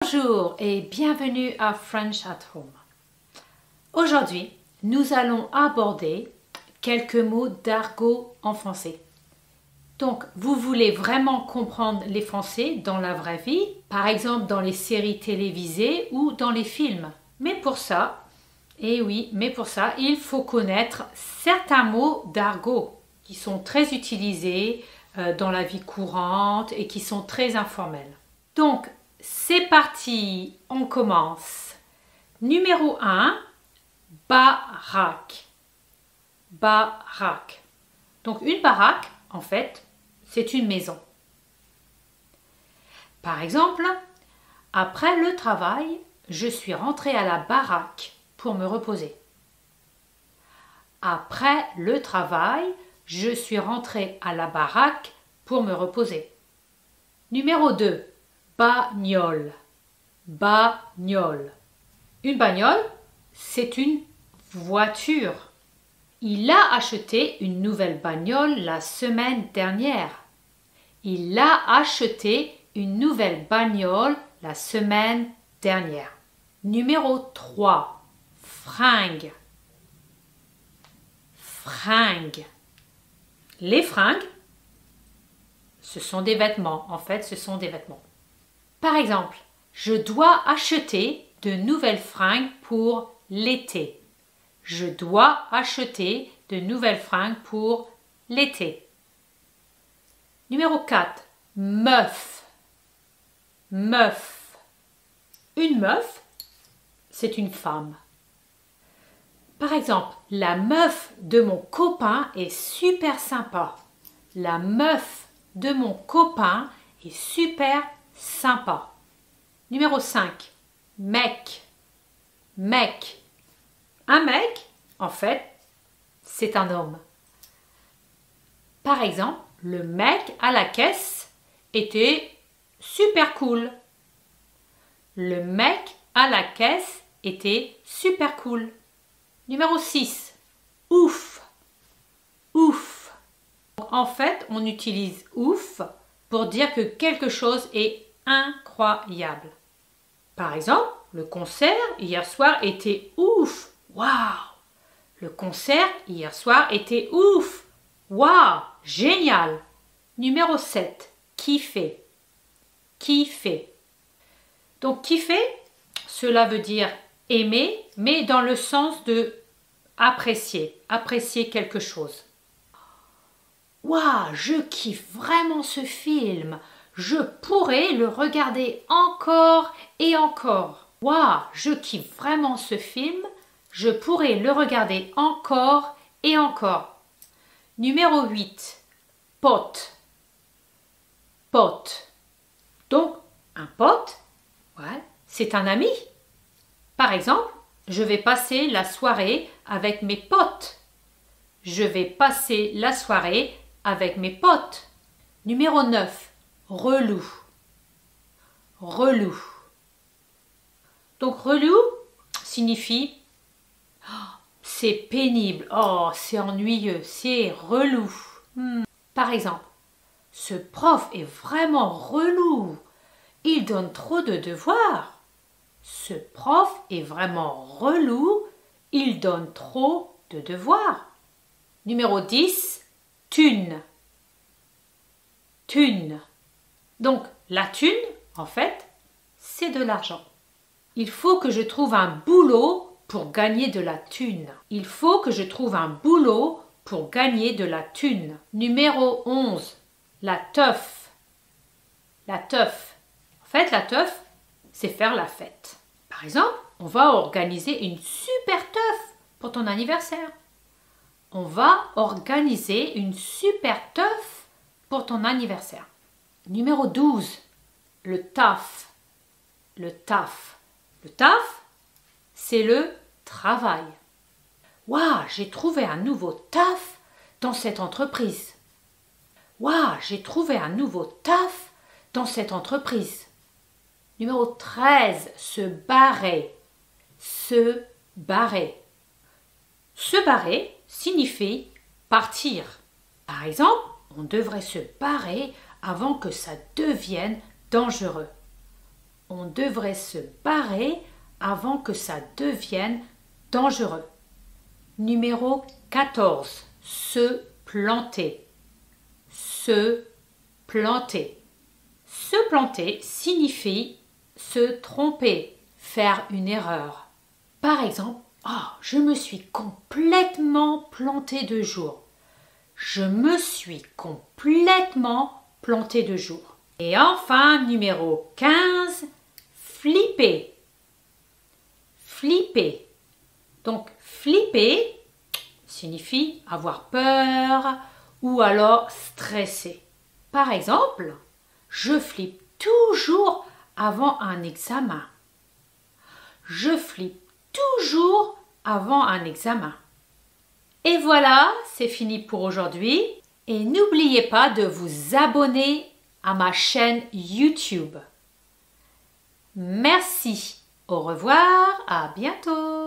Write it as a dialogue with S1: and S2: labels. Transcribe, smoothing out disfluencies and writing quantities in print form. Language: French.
S1: Bonjour et bienvenue à French at Home. Aujourd'hui, nous allons aborder quelques mots d'argot en français. Donc, vous voulez vraiment comprendre les Français dans la vraie vie, par exemple dans les séries télévisées ou dans les films. Mais pour ça, il faut connaître certains mots d'argot qui sont très utilisés dans la vie courante et qui sont très informels. Donc, c'est parti, on commence. Numéro 1, baraque. Baraque. Donc une baraque, en fait, c'est une maison. Par exemple, après le travail, je suis rentrée à la baraque pour me reposer. Après le travail, je suis rentrée à la baraque pour me reposer. Numéro 2. Bagnole. Bagnole. Une bagnole, c'est une voiture. Il a acheté une nouvelle bagnole la semaine dernière. Il a acheté une nouvelle bagnole la semaine dernière. Numéro 3. Fringues. Fringues. Les fringues, ce sont des vêtements. En fait, ce sont des vêtements. Par exemple, je dois acheter de nouvelles fringues pour l'été. Je dois acheter de nouvelles fringues pour l'été. Numéro 4. Meuf. Meuf. Une meuf, c'est une femme. Par exemple, la meuf de mon copain est super sympa. La meuf de mon copain est super sympa. Numéro 5. Mec. Mec. Un mec, en fait, c'est un homme. Par exemple, le mec à la caisse était super cool. Le mec à la caisse était super cool. Numéro 6. Ouf. Ouf. En fait, on utilise ouf pour dire que quelque chose est incroyable. Par exemple, le concert hier soir était ouf. Waouh! Le concert hier soir était ouf. Waouh! Génial! Numéro 7. Kiffer. Kiffer. Donc kiffer, cela veut dire aimer, mais dans le sens de apprécier. Apprécier quelque chose. Waouh! Je kiffe vraiment ce film. Je pourrais le regarder encore et encore. Waouh, je kiffe vraiment ce film. Je pourrais le regarder encore et encore. Numéro 8. Pote. Pote. Donc, un pote, c'est un ami. Par exemple, je vais passer la soirée avec mes potes. Je vais passer la soirée avec mes potes. Numéro 9. Relou. Relou. Donc relou signifie c'est pénible, c'est ennuyeux, c'est relou. Par exemple, ce prof est vraiment relou. Il donne trop de devoirs. Ce prof est vraiment relou. Il donne trop de devoirs. Numéro 10. Thune. Thune. Donc, la thune, en fait, c'est de l'argent. Il faut que je trouve un boulot pour gagner de la thune. Il faut que je trouve un boulot pour gagner de la thune. Numéro 11. La teuf. La teuf. En fait, la teuf, c'est faire la fête. Par exemple, on va organiser une super teuf pour ton anniversaire. On va organiser une super teuf pour ton anniversaire. Numéro 12. Le taf. Le taf. Le taf, c'est le travail. Waouh, j'ai trouvé un nouveau taf dans cette entreprise. Waouh, j'ai trouvé un nouveau taf dans cette entreprise. Numéro 13. Se barrer. Se barrer. Se barrer signifie partir. Par exemple, on devrait se barrer avant que ça devienne dangereux. On devrait se barrer avant que ça devienne dangereux. Numéro 14. Se planter. Se planter. Se planter signifie se tromper, faire une erreur. Par exemple, je me suis complètement planté de jour. Je me suis complètement planté de jour. Et enfin, numéro 15, flipper. Flipper. Donc, flipper signifie avoir peur ou alors stresser. Par exemple, je flippe toujours avant un examen. Je flippe toujours avant un examen. Et voilà, c'est fini pour aujourd'hui. Et n'oubliez pas de vous abonner à ma chaîne YouTube. Merci. Au revoir, à bientôt.